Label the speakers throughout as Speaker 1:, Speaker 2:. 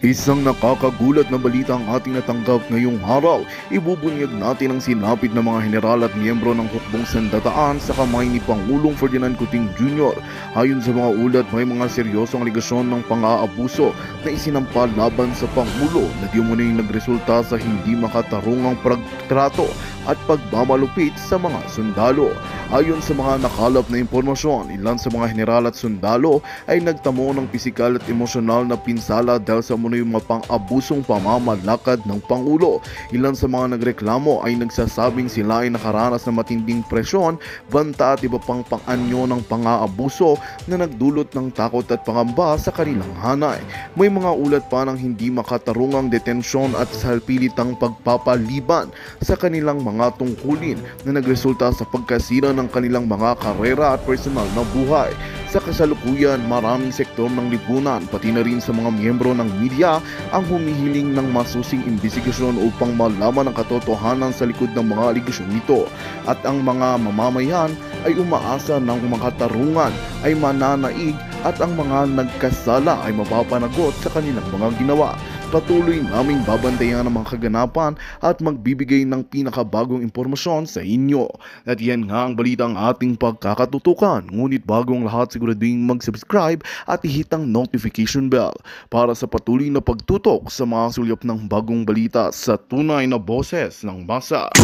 Speaker 1: Isang nakakagulat na balita ang ating natanggap ngayong araw. Ibubunyag natin ang sinapit ng mga general at miyembro ng hukbong sandataan sa kamay ni Pangulong Ferdinand Cuting Jr. Ayon sa mga ulat, may mga seryosong aligasyon ng pang-aabuso na isinampa laban sa Pangulo na di umano'y nagresulta sa hindi makatarungang pagtrato at pagmamalupit sa mga sundalo. Ayon sa mga nakalap na impormasyon, ilan sa mga general at sundalo ay nagtamo ng pisikal at emosyonal na pinsala dahil sa umano'y mga pang-abusong pamamalakad ng Pangulo. Ilan sa mga nagreklamo ay nagsasabing sila ay nakaranas ng matinding presyon, banta at iba pang pang-anyo ng pang-aabuso na nagdulot ng takot at pangamba sa kanilang hanay. May mga ulat pa ng hindi makatarungang detensyon at salpilitang pagpapaliban sa kanilang mga tungkulin na nagresulta sa pagkasira ng kanilang mga karera at personal na buhay. Sa kasalukuyan, maraming sektor ng lipunan, pati na rin sa mga miyembro ng media ang humihiling ng masusing imbestigasyon upang malaman ang katotohanan sa likod ng mga aligasyon nito. At ang mga mamamayan ay umaasa ng makatarungan ay mananaig at ang mga nagkasala ay mapapanagot sa kanilang mga ginawa. Patuloy naming babantayan ang mga kaganapan at magbibigay ng pinakabagong impormasyon sa inyo. At yan nga ang balitang ating pagkakatutukan. Ngunit bago ang lahat, siguraduhin mag-subscribe at ihit ang notification bell para sa patuloy na pagtutok sa mga sulyap ng bagong balita sa tunay na boses ng masa.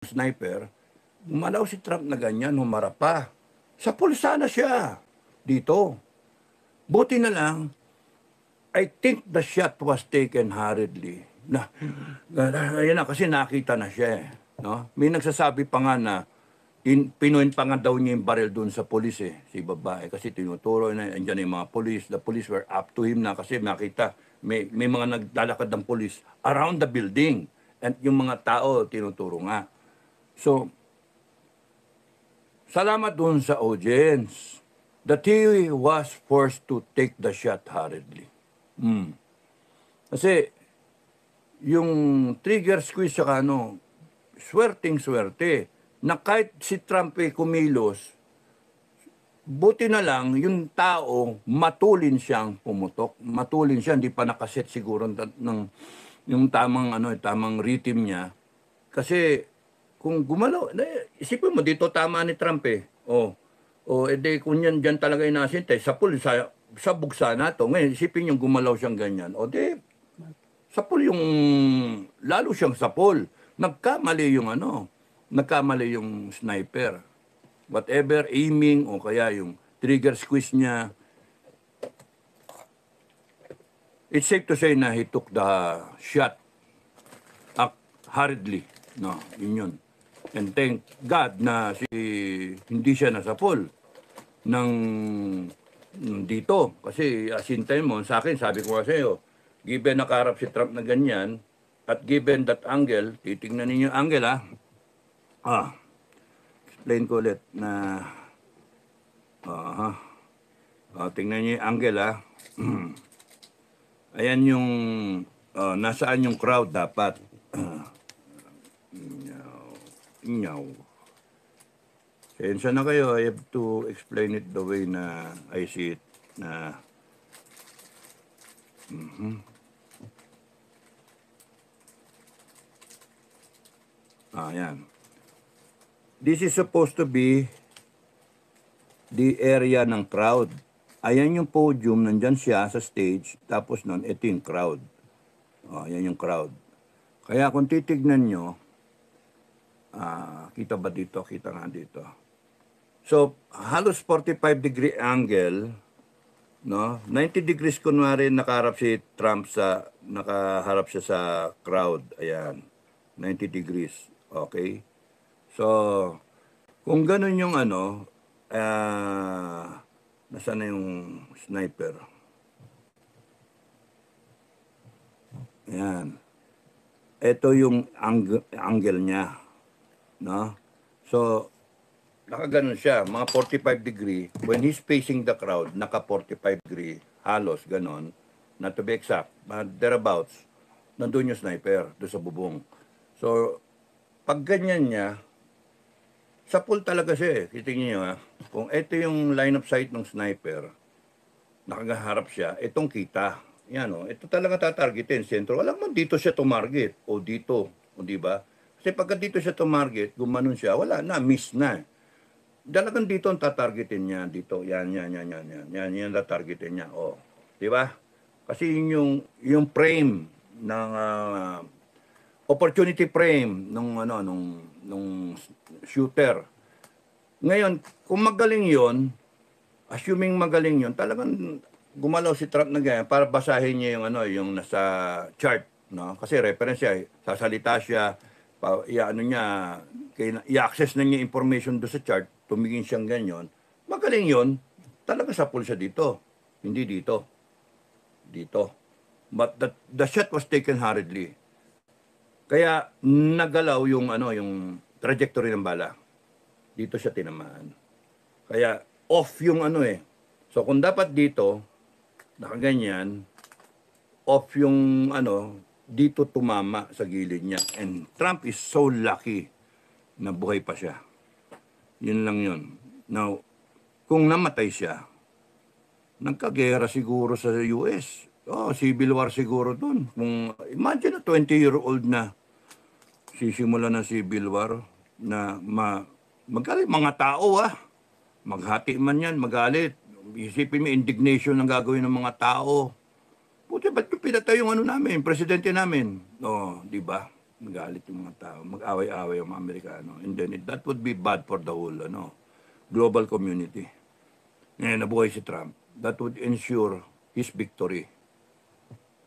Speaker 2: Sniper, gumalaw si Trump na ganyan, humarap pa. Sa pulsa na siya dito. Buti na lang, I think the shot was taken hurriedly. Ayan na, kasi nakita na siya. No? May nagsasabi pa nga na pinuin pa nga daw niya yung baril doon sa polis si babae. Kasi tinuturo na, andyan yung mga polis. The police were up to him na kasi makita, may mga naglalakad ng polis around the building. And yung mga tao, tinuturo nga. So, salamat doon sa audience that he was forced to take the shot hurriedly. Kasi, yung trigger squeeze saka swerteng-swerte, na kahit si Trump kumilos, buti na lang yung tao matulin siyang pumutok. Matulin siya, hindi pa nakaset siguro ng yung tamang rhythm niya. Kasi, kung gumalaw, isipin mo, dito tama ni Trump edi kung yan dyan talaga inasintay, sa bugsa na to. Ngayon, isipin yung gumalaw siyang ganyan. Sapul yung, lalo siyang sapul. Nagkamali yung sniper. Whatever, aiming, o kaya yung trigger squeeze niya. It's safe to say na he took the shot hurriedly. No, yun. And thank God na hindi siya nasapol ng dito. Kasi asintay mo, sa akin, sabi ko kasi given nakaharap si Trump na ganyan, at given that angle, titingnan ninyo yung angle explain ko ulit na, tingnan nyo yung angle Ayan yung, nasaan yung crowd dapat. Sensya na kayo, I have to explain it the way na I see it. Ayan. This is supposed to be the area ng crowd. Ayan yung podium, nandyan siya sa stage, tapos nun, ito yung crowd. Ayan yung crowd. Kaya kung titignan nyo, kita ba dito? Kita nga dito. So, halos 45-degree angle, no? 90 degrees kunwari nakaharap si Trump nakaharap siya sa crowd. Ayan. 90 degrees. Okay? So, kung ganun yung nasaan na yung sniper? Ayan. Ito yung angle niya. No? So, nakaganon siya, mga 45 degree. When he's facing the crowd, naka 45 degree, halos ganon. Not to be exact, but thereabouts, nandun yung sniper, doon sa bubong. So, pag ganyan niya, sa pool talaga siya eh. Titingnan niyo kung ito yung line of sight ng sniper, nakaharap siya, itong kita. Yan ito talaga tatargetin, sentro. Alam mo, dito siya tumarget, o dito, o di ba? Kasi pagka dito siya tumarget, gumanon siya, wala na, miss na. Dalagang dito ang tatargetin niya, dito, yan tatargetin niya, di ba? Kasi yung frame ng opportunity frame nung shooter. Ngayon, kung magaling 'yon, assuming magaling 'yon, talagang gumalaw si Trump na ganyan para basahin niya yung nasa chart, no? Kasi reference siya, sasalita siya, niya, i-access na niya information do sa chart, tumingin siyang ganyan. Magaling 'yon. Talaga sa pool siya dito, hindi dito. Dito. But the shot was taken hurriedly. Kaya nagalaw yung trajectory ng bala. Dito siya tinamaan. Kaya off yung So kung dapat dito, nakaganyan, off yung dito tumama sa gilid niya. And Trump is so lucky na buhay pa siya. Yun lang yun. Now, kung namatay siya, nagkagera siguro sa US. Civil war siguro dun. Imagine a 20-year-old na sisimula ng civil war na magalit mga tao maghati man yan, magalit. Isipin mo indignation ang gagawin ng mga tao. Buti ba't pinatay yung namin, presidente namin? Di ba? Magalit yung mga tao, mag-away-away yung mga Amerikano. And then that would be bad for the whole global community. Ngayon nabuhay si Trump. That would ensure his victory.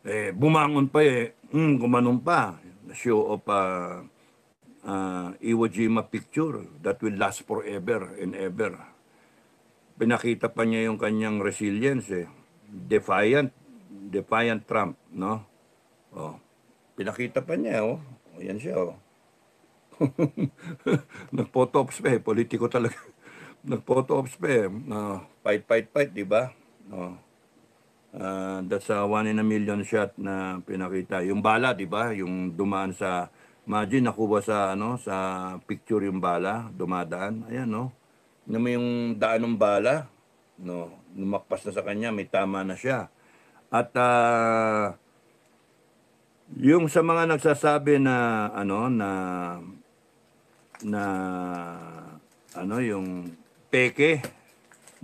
Speaker 2: Bumangon pa gumanon pa. Show of Iwo Jima picture that will last forever and ever. Pinakita pa niya yung kanyang resilience Defiant Trump, no? Pinakita pa niya, yan siya, Nag-photo ops pa politiko talaga. Nag-photo ops pa fight, di ba? That's a 1 in a million shot na pinakita. Yung bala, di ba? Yung dumaan sa, imagine, nakuha sa picture yung bala, dumadaan. Ayan, na may yung daan ng bala, lumakpas na sa kanya, may tama na siya. At yung sa mga nagsasabi na yung peke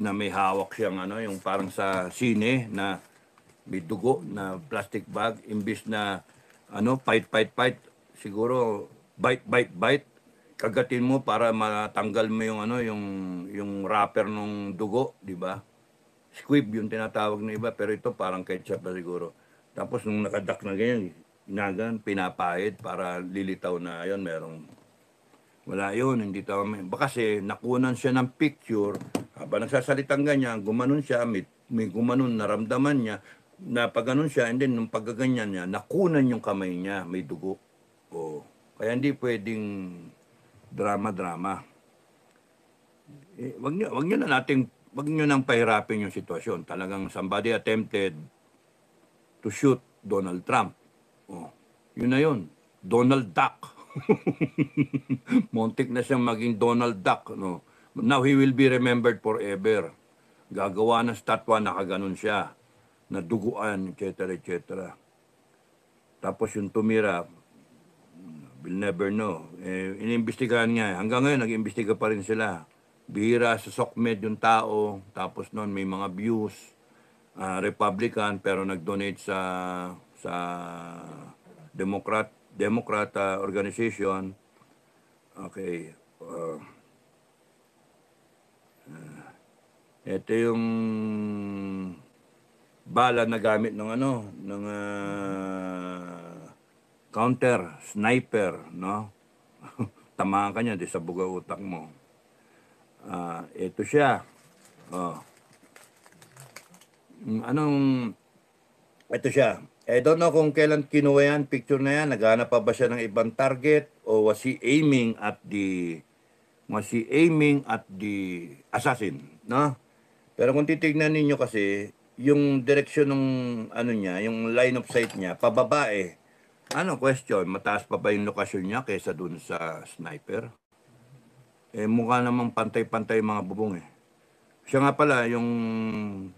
Speaker 2: na may hawak siyang yung parang sa sine na may dugo na plastic bag, imbis na fight, siguro bite, kagatin mo para matanggal mo yung wrapper ng dugo, di ba? Squib yung tinatawag ng iba, pero ito parang ketchup na siguro. Tapos nung nakadak na ganyan, pinapahid para lilitaw na yon merong wala yun, hindi tama. Kasi nakunan siya ng picture, habang nagsasalitang ganyan, gumanon siya, may gumanon, naramdaman niya, na pagganon siya, and then nung paggaganyan niya, nakunan yung kamay niya, may dugo. Kaya hindi pwedeng drama-drama. Wag nyo nang pahirapin yung sitwasyon. Talagang somebody attempted to shoot Donald Trump. Yun na yun. Donald Duck. Montik na siyang maging Donald Duck. Now he will be remembered forever. Gagawa ng statwa, nakaganon siya. Naduguan, etc. Tapos yung tumira, we'll never know. Inimbestigahan nga. Hanggang ngayon, nag-imbestiga pa rin sila. Bihira sa SOCMED yung tao. Tapos noon, may mga views. Republican, pero nag-donate sa Democrat organization. Okay. Ito yung bala na gamit ng counter, sniper, no? Tamaan ka niya, di sa buga utak mo. Ito siya. Ito siya. I don't know kung kailan kinuha yan, picture na yan, naghanap pa ba siya ng ibang target, o was he aiming at the assassin, no? Pero kung titignan ninyo kasi, yung direksyon ng niya, yung line of sight niya, pababa Ano, question, mataas pa ba yung lokasyon niya kaysa dun sa sniper? Eh, mukha namang pantay-pantay yung mga bubong eh. Siya nga pala, yung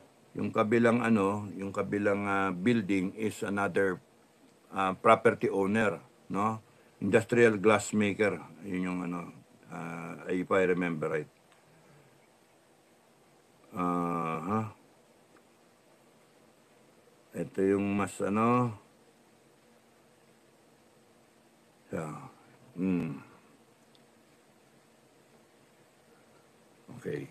Speaker 2: kabilang ano, yung kabilang building is another property owner, no? Industrial glass maker, yun yung ano, if I remember right. Huh? Ito yung mas ano, yeah. Okay.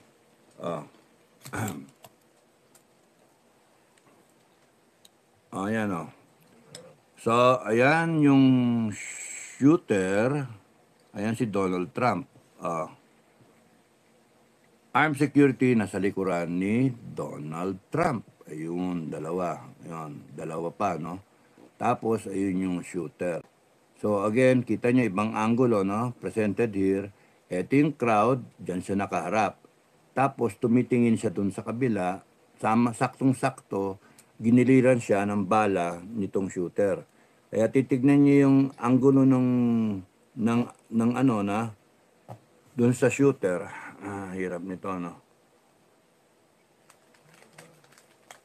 Speaker 2: Ayan o. So, ayan yung shooter. Ayan si Donald Trump. Armed security nasa likuran ni Donald Trump. Ayun, dalawa. Ayun, dalawa pa, no? Tapos, ayun yung shooter. So, again, kita nyo ibang angulo, no? Presented here. Ito yung crowd, dyan siya nakaharap. Tapos, tumitingin siya dun sa kabila. Sama, saktong-sakto, giniliran siya ng bala nitong shooter. Kaya titignan niyo yung angulo ng ano na, dun sa shooter. Hirap nito, no?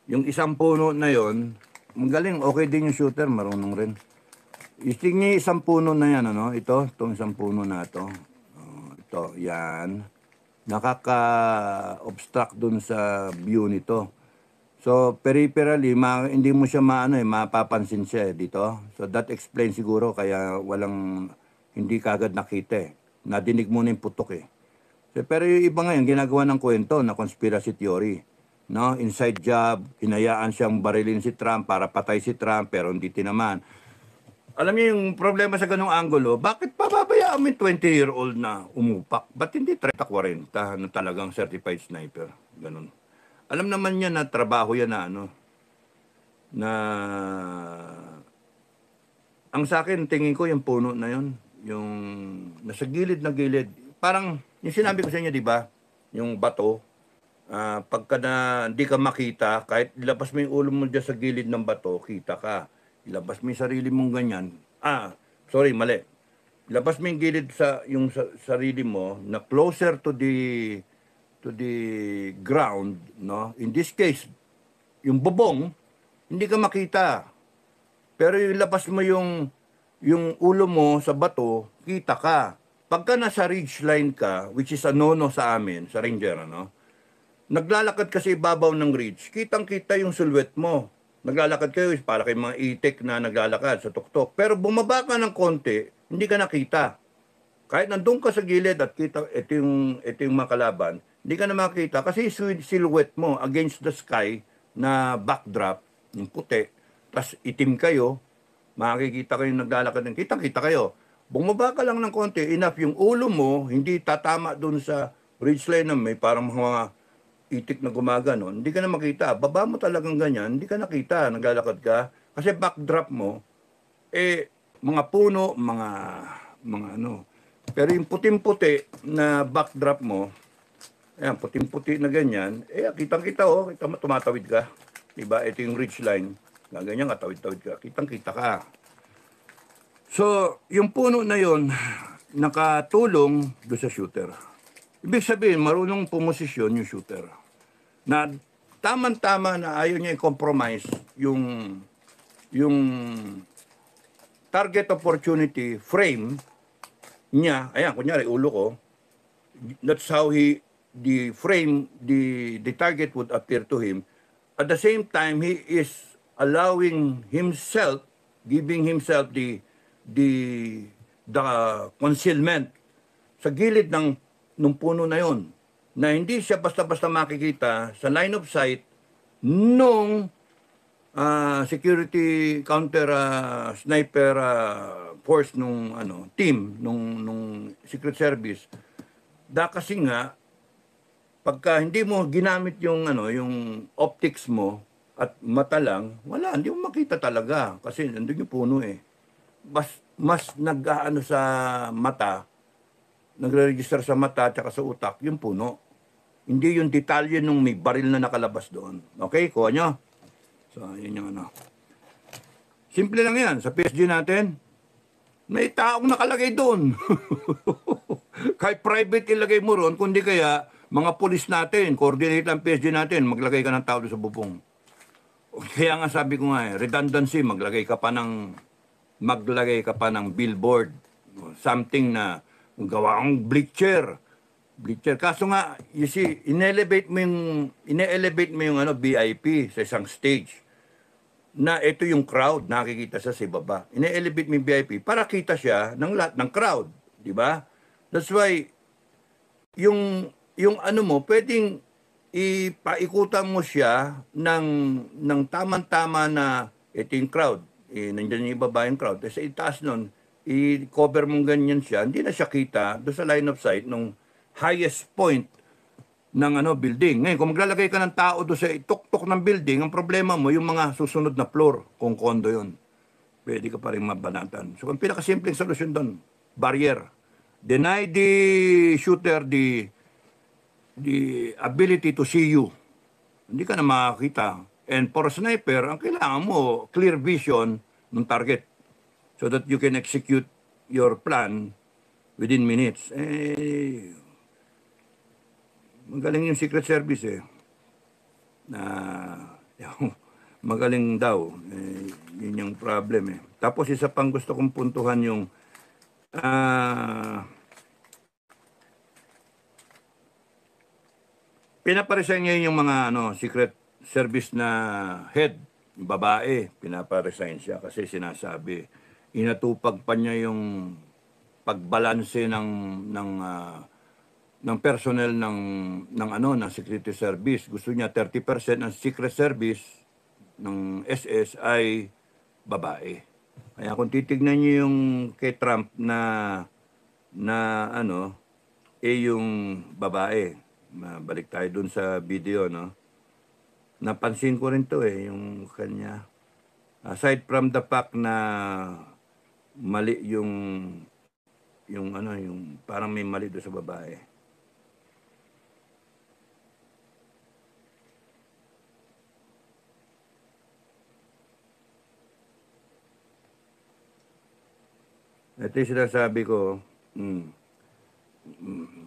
Speaker 2: Yung isang puno na yon, magaling, okay din yung shooter, marunong rin. Tingnan niyo isang puno na yan, ano? Itong isang puno na ito. Ito, yan. Nakaka-obstruct dun sa view nito. So, peripherally, hindi mo siya mapapansin siya dito. So, that explains siguro kaya hindi kagad nakita eh. Nadinig mo na yung putok eh. So, pero yung iba ngayon, ginagawa ng kwento na conspiracy theory. No? Inside job, hinayaan siyang barilin si Trump para patay si Trump, pero hindi tinaman. Alam niyo yung problema sa ganung angulo, bakit pababayaan mo yung 20-year-old na umupak? Ba't hindi 30-40 na talagang certified sniper? Ganun. Alam naman niya na trabaho yan na ano, na ang sa akin, tingin ko yung puno na yon, yung nasa gilid na gilid. Parang, yung sinabi ko sa inyo, di ba? Yung bato, pagka hindi ka makita, kahit ilabas mo yung ulo mo dyan sa gilid ng bato, kita ka. Ilabas mo yung sarili mong ganyan. Sorry, mali. Ilabas mo yung gilid sa sarili mo na closer to the ground, no? In this case, yung bubong, hindi ka makita. Pero yung labas mo yung ulo mo sa bato, kita ka. Pagka nasa ridge line ka, which is a no-no sa amin, sa Ranger, ano? Naglalakad kasi ibabaw ng ridge, kitang-kita yung silhouette mo. Naglalakad kayo, para kay mga itik na naglalakad sa tuktok. Pero bumaba ka ng konti, hindi ka nakita. Kahit nandun ka sa gilid at kita, ito yung makalaban, hindi ka na makita kasi silhouette mo against the sky na backdrop, yung puti, tas itim kayo, makikita kayo naglalakad ng kitang-kita kayo. Bumaba ka lang ng konti, enough yung ulo mo, hindi tatama dun sa ridgeline na may parang mga itik na gumagano, hindi ka na makita. Baba mo talagang ganyan, hindi ka nakita, naglalakad ka. Kasi backdrop mo, mga puno, mga ano. Pero yung puting-puti na backdrop mo, ayan, puting-puti na ganyan, kitang-kita tumatawid ka. Diba? Ito yung ridge line. Ganyan ka, tawid-tawid ka. Kitang-kita ka. So, yung puno na yon nakatulong do sa shooter. Ibig sabihin, marunong pumosisyon yung shooter. Na tama-tama na ayaw niya i-compromise yung target opportunity frame niya. Ayan, kunyari, ulo ko. That's how the target would appear to him. At the same time, he is allowing himself, giving himself the concealment sa gilid ng puno na yon, na hindi siya basta-basta makikita sa line of sight nung security counter sniper force nung team nung Secret Service. Kasi nga pagka hindi mo ginamit yung optics mo at mata lang, wala, hindi mo makita talaga kasi nandun yung puno eh. Mas nag-aano sa mata, nagre-register sa mata at sa utak yung puno. Hindi yung detalye nung may baril na nakalabas doon. Okay, kuha nyo. So, yun yung Simple lang yan. Sa PSG natin, may taong nakalagay doon. Kahit private ilagay mo ron, kundi kaya mga pulis natin, coordinate ang PSG natin, maglagay ka ng tao doon sa bubong. Kaya nga sabi ko nga redundancy, maglagay ka pa ng billboard. Something na gawa ang bleacher. Bleacher. Kaso nga, you see, ine-elevate mo yung VIP sa isang stage na ito yung crowd, nakikita sa baba. Ine-elevate mo yung VIP para kita siya ng lahat ng crowd. Di ba? That's why, yung ano mo, pwedeng ipaikutan mo siya ng tamang-tama na ito yung crowd. Nandiyan yung ibaba yung crowd. Sa itaas nun, i-cover mong ganyan siya, hindi na siya kita doon sa line of sight nung highest point ng building. Ngayon, kung maglalagay ka ng tao doon sa tuktok ng building, ang problema mo, yung mga susunod na floor, kung kondo yun. Pwede ka pa rin mabanatan. So, ang pinakasimpleng solusyon doon, barrier. Deny the shooter the ability to see you. Hindi ka na makakita. And for a sniper, ang kailangan mo, clear vision ng target so that you can execute your plan within minutes. Magaling yung Secret Service na magaling daw. Yun yung problem Tapos isa pang gusto kong puntuhan yung pinaparesign ngayon yung mga Secret Service na head, yung babae, pinaparesign siya kasi sinasabi inatupag pa niya yung pagbalanse ng personnel ng Security Service. Gusto niya 30% ng Secret Service ng SS ay babae. Kaya kung titignan niyo yung kay Trump na yung babae. Balik tayo dun sa video, no? Napansin ko rin to yung kanya. Aside from the fact na mali yung parang may mali doon sa babae. Ito yung sinasabi ko,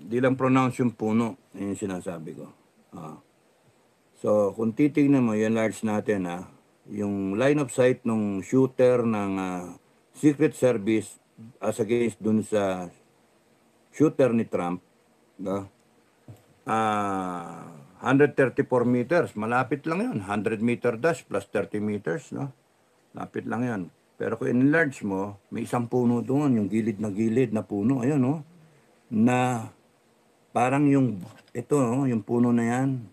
Speaker 2: di lang pronounce yung puno, yung sinasabi ko. So, kung titignan mo, yung large natin, yung line of sight ng shooter ng Secret Service as against dun sa shooter ni Trump, 134 meters, malapit lang yun. 100 meter dash plus 30 meters, no? Lapit lang yan. Pero kung enlarge mo, may isang puno doon, yung gilid na puno, ayun, no? Na parang yung puno na yan,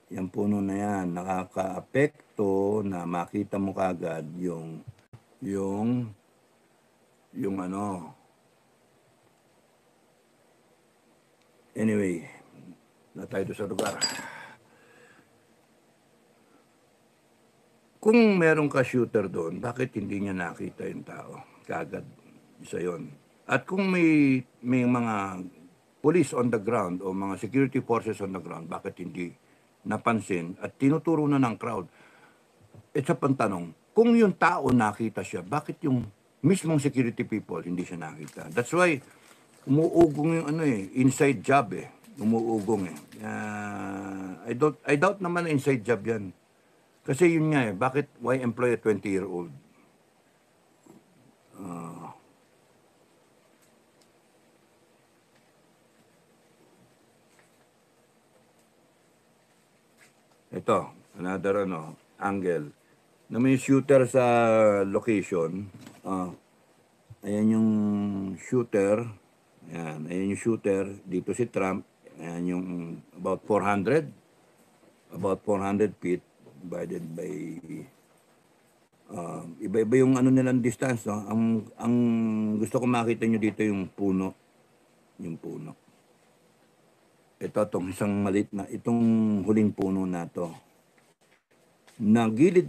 Speaker 2: yung puno na yan, nakaka-apekto na makita mo kagad yung anyway, na tayo sa lugar. Kung meron ka shooter doon, bakit hindi niya nakita yung tao? Kagad, isa yun. At kung may mga police on the ground o mga security forces on the ground, bakit hindi napansin at tinuturo na ng crowd? It's a pantanong. Kung yung tao nakita siya, bakit yung mismong security people hindi siya nakita? That's why umuugong yung inside job Umuugong I doubt naman na inside job yan. Kasi yun nga bakit why employ a 20-year-old? Ito, another angle. Na may shooter sa location. Ayan yung shooter. Ayan yung shooter. Dito si Trump. Ayan yung about 400 feet divided by iba-iba yung nilang distance, no? Ang gusto ko makita nyo dito yung puno. Yung puno. Ito, isang maliit na, itong huling puno na to. Na gilid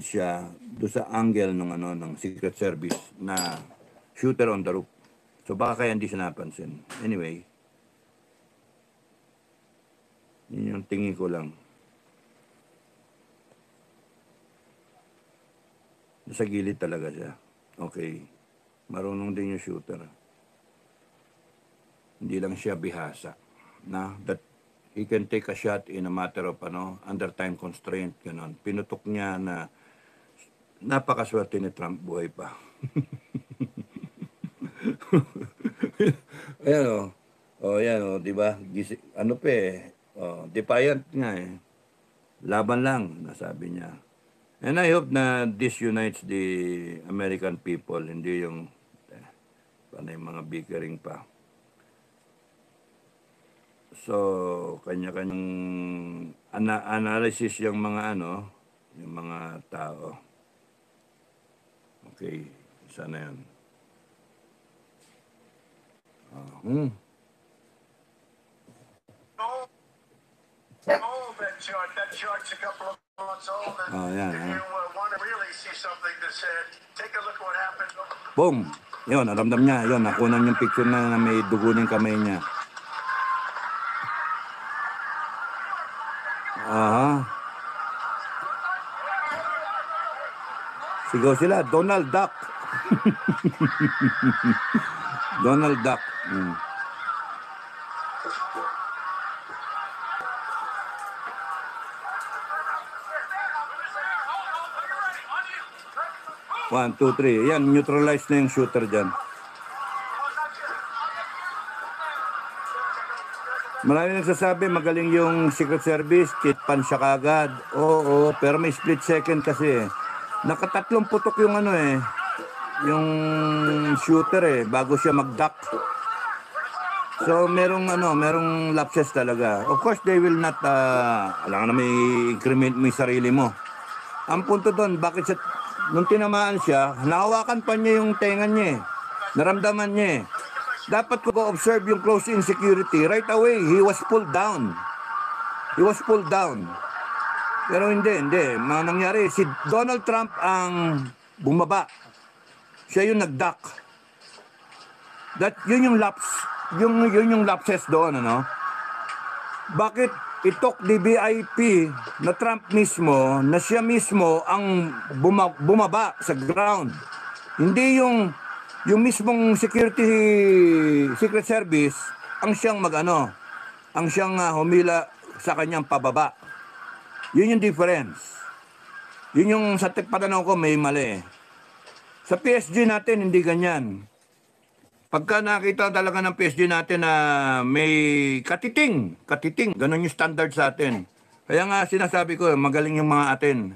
Speaker 2: siya do sa angle ng Secret Service na shooter on the roof. So baka kaya hindi siya napansin. Anyway, yun yung tingin ko lang. Sa gilid talaga siya. Okay. Marunong din yung shooter. Hindi lang siya bihasa. Na, that he can take a shot in a matter of under time constraint. Ganon. Pinutok niya na napakaswerte ni Trump, buhay pa. Ayan o. Yan o, di ba? Ano pa eh. Defiant nga eh. Laban lang, nasabi niya. And I hope na this unites the American people, hindi yung panay mga bickering pa. So, kanya-kanyang analysis yung mga yung mga tao. Okay, sana yan.
Speaker 3: That chart's a couple of months old, and
Speaker 2: Yan.
Speaker 3: if you want to really see something that said, take a look at what happened.
Speaker 2: Boom! Yun, naramdam niya. Yun, nakunan yung picture na may dugo ng kamay niya. Sigaw sila, Donald Duck. Donald Duck. One, two, three. Yan, neutralize na yung shooter dyan. Marami nagsasabi, magaling yung Secret Service, chitpan siya kagad. Oo, pero may split second kasi. Nakatatlong putok yung yung shooter bago siya mag-duck. So, merong lapses talaga. Of course, they will not, alam na may increment mo yung sarili mo. Ang punto doon, bakit siya, nung tinamaan siya, nahawakan pa niya yung tenga niya Naramdaman niya Dapat ko observe yung close-in security. Right away, he was pulled down. Pero hindi. Nangyari, si Donald Trump ang bumaba. Siya yung nag-duck. Yun yung lapses doon, Bakit itok the VIP na Trump mismo, na siya mismo ang bumaba sa ground? Hindi yung mismong Secret Service ang siyang ang siyang humila sa kanyang pababa. Yun yung difference. Yun yung sa pananaw ko may mali. Sa PSG natin, hindi ganyan. Pagka nakita talaga ng PSG natin na may katiting, ganun yung standard sa atin. Kaya nga sinasabi ko, magaling yung mga atin.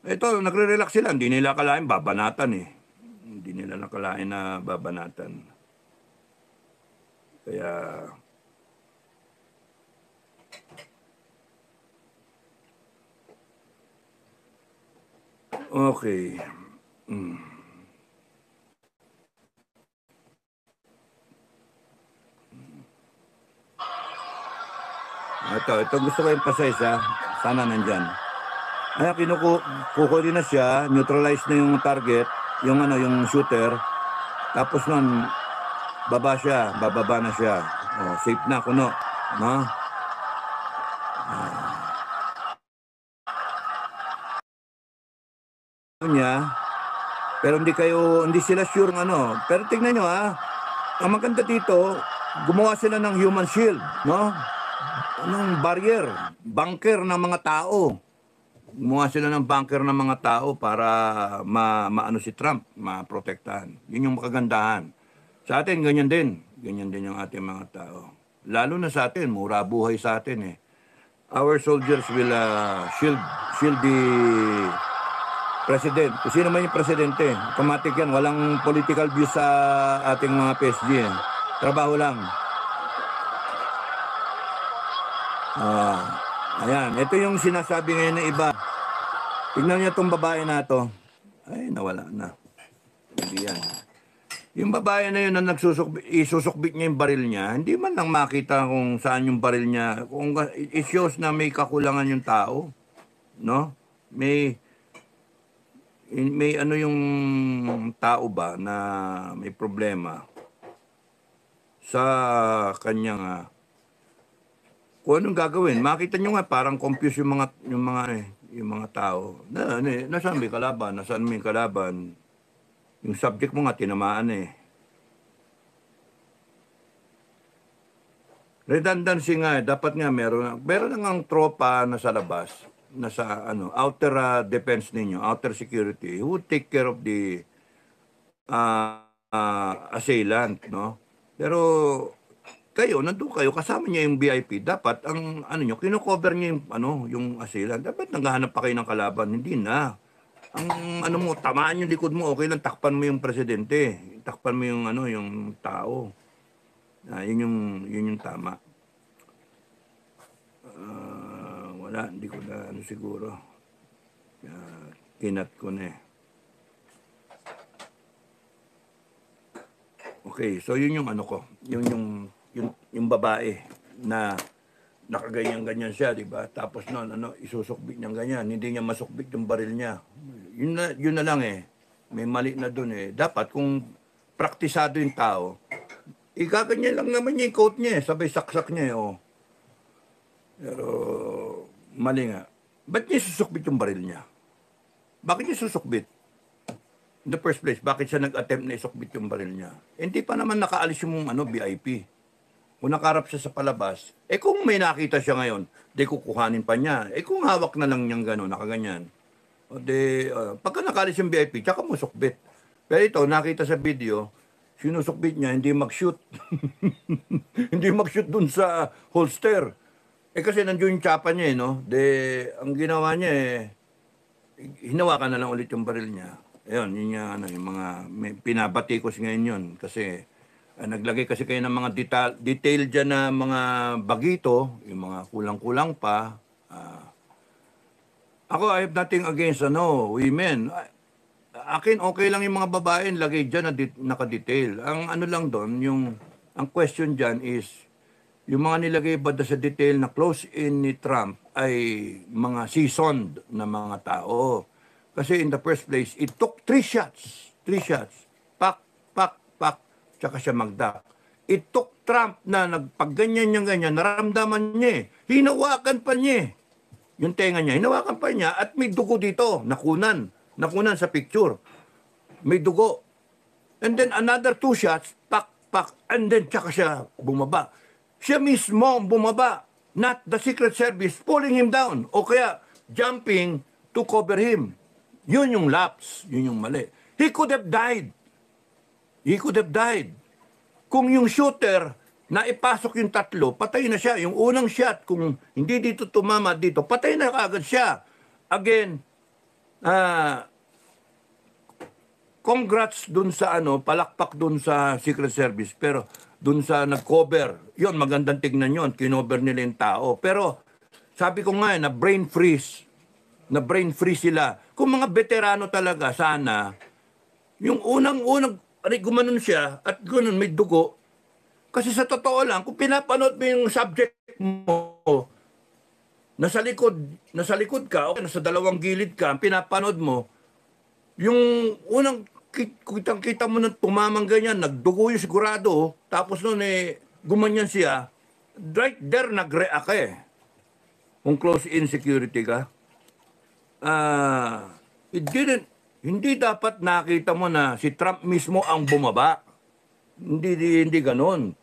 Speaker 2: Ito, nagre-relax sila, hindi nila akalain babanatan Hindi nila nakalain na babanatan. Kaya okay. Ito gusto ko emphasize sana nandyan. Ay, kukunin na siya, neutralize na yung target, yung shooter. Tapos nun, bababa na siya. Safe na kuno, pero hindi sila sure Pero tingnan nyo ang maganda dito, gumawa sila ng human shield, barrier, bunker ng mga tao. Gumawa sila ng bunker ng mga tao para maano si Trump, maprotektahan. Yun yung makagandahan. Sa atin, ganyan din. Ganyan din yung ating mga tao. Lalo na sa atin, mura buhay sa atin Our soldiers will shield the president. Kung sino man yung presidente, automatic yan. Walang political views sa ating mga PSG. Trabaho lang. Ayan, ito yung sinasabi ngayon ng iba. Tignan niyo itong babae na to. Ay, nawala na. Hindi yan. Yung babae na yun na isusukbit niya yung baril niya, hindi man lang makita kung saan yung baril niya. It shows na may kakulangan yung tao. May yung tao ba na may problema sa kanyang kung anong gagawin. Makita nyo parang confused yung mga yung mga tao. Nasaan may kalaban? Nasaan may kalaban? Yung subject mo nga, tinamaan eh. Redundancy nga, dapat nga meron nang tropa na sa labas, na sa outer defense ninyo, outer security, who would take care of the assailant, no? Pero kayo, nandun kayo, kasama niya yung VIP, dapat ang nyo, kino-cover niya yung assailant. Dapat naghahanap pa kayo ng kalaban, hindi na. Ang mo, tamaan yung likod mo, okay lang, takpan mo yung presidente, takpan mo yung yung tao. Yun yung tama. Wala, hindi ko na siguro. Kinat ko na eh. Okay, so yun yung ko. Yung babae na nakaganyan-ganyan siya, di ba? Tapos isusukbit niyang ganyan. Hindi niya masukbit yung baril niya. Yun na lang eh. May mali na dun eh. Dapat kung praktisado yung tao, ikaganyan lang naman niya yung coat niya eh. Sabay saksak niya eh. Oh. Pero mali nga. Ba't niya susukbit yung baril niya? Bakit niya susukbit? In the first place, bakit siya nag-attempt na isukbit yung baril niya? Hindi pa naman nakaalis yung VIP. Kung nakarap siya sa palabas, kung may nakita siya ngayon, kukuhanin pa niya. Kung hawak na lang niyang gano'n, nakaganyan. Pagka nakaalis yung VIP, tsaka mo sukbit. Pero ito, nakita sa video, sinusukbit niya, hindi mag-shoot. Hindi mag-shoot dun sa holster. Kasi nandiyon yung tsapa niya no? Ang ginawa niya hinawakan na lang ulit yung baril niya. Ayun, yun yung mga pinabatikos ngayon yun. Kasi naglagay kasi kayo ng mga detail dyan na mga bagito, yung mga kulang-kulang pa. Ako, I have nothing against women. Akin, okay lang yung mga babae, lagay dyan na naka-detail. Ang lang doon, ang question dyan is, yung mga nilagay ba sa detail na close-in ni Trump ay mga seasoned na mga tao. Kasi in the first place, it took 3 shots. 3 shots. Pak, pak, pak, tsaka siya magdak. It took Trump na nagpagganyan niyang ganyan, naramdaman niya hinawakan pa niya yung tenga niya, hinawakan pa niya at may dugo dito, nakunan sa picture. May dugo. And then another 2 shots, pak, pak, and then tsaka siya bumaba. Siya mismo bumaba, not the Secret Service pulling him down o kaya jumping to cover him. Yun yung lapse, yun yung mali. He could have died. He could have died. Kung yung shooter na ipasok yung 3, patay na siya. Yung unang shot, kung hindi dito tumama dito, patay na kaagad siya. Again, congrats dun sa palakpak dun sa Secret Service, pero dun sa nag-cover, yun, magandang tignan yun, kinover nila yung tao. Pero, sabi ko nga, na brain freeze sila. Kung mga veterano talaga, sana, yung unang gumanon siya, at gumanon may dugo, kasi sa totoo lang, kung pinapanood mo yung subject mo, nasa likod ka, o nasa dalawang gilid ka, pinapanood mo, yung unang kitang-kita mo na tumamang ganyan, nagdugo yung sigurado, tapos noon gumanyan siya, right there nag-react Kung close-in security ka, hindi dapat nakita mo na si Trump mismo ang bumaba. Hindi ganon.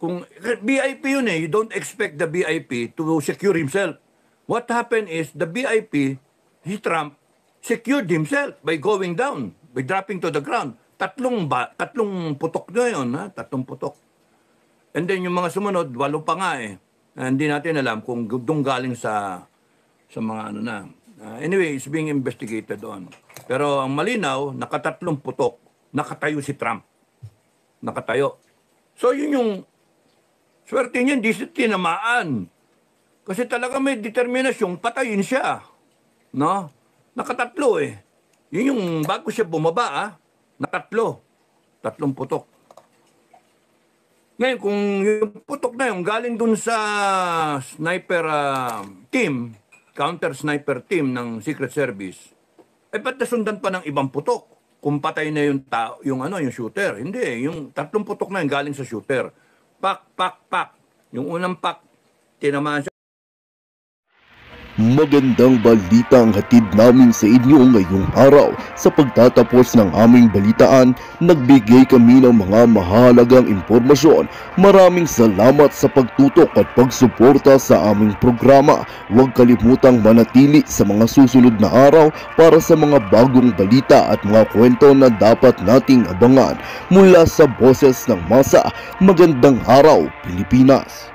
Speaker 2: Kung VIP yun you don't expect the VIP to secure himself. What happened is, the VIP, si Trump, secured himself by going down, by dropping to the ground. Tatlong putok na yun, 3 putok. And then yung mga sumunod, 8 pa nga hindi natin alam kung doon galing sa mga anyway, it's being investigated on. Pero ang malinaw, 3 putok, nakatayo si Trump. Nakatayo. So yun yung swerte niya, hindi siya tinamaan. Kasi talaga may determinasyon, patayin siya. No? 3 Yun yung bago siya bumaba, 3 putok. Ngayon, kung yung putok na yung galing dun sa sniper team, counter-sniper team ng Secret Service, ba't nasundan pa ng ibang putok? Kung patay na yung tao, yung shooter. Hindi, yung 3 putok na yung galing sa shooter. Pak, pak, pak. Yung unang pak, tinamaan siya.
Speaker 1: Magandang balita ang hatid namin sa inyo ngayong araw. Sa pagtatapos ng aming balitaan, nagbigay kami ng mga mahalagang impormasyon. Maraming salamat sa pagtutok at pagsuporta sa aming programa. Huwag kalimutang manatili sa mga susunod na araw para sa mga bagong balita at mga kwento na dapat nating abangan. Mula sa Boses ng Masa, magandang araw Pilipinas!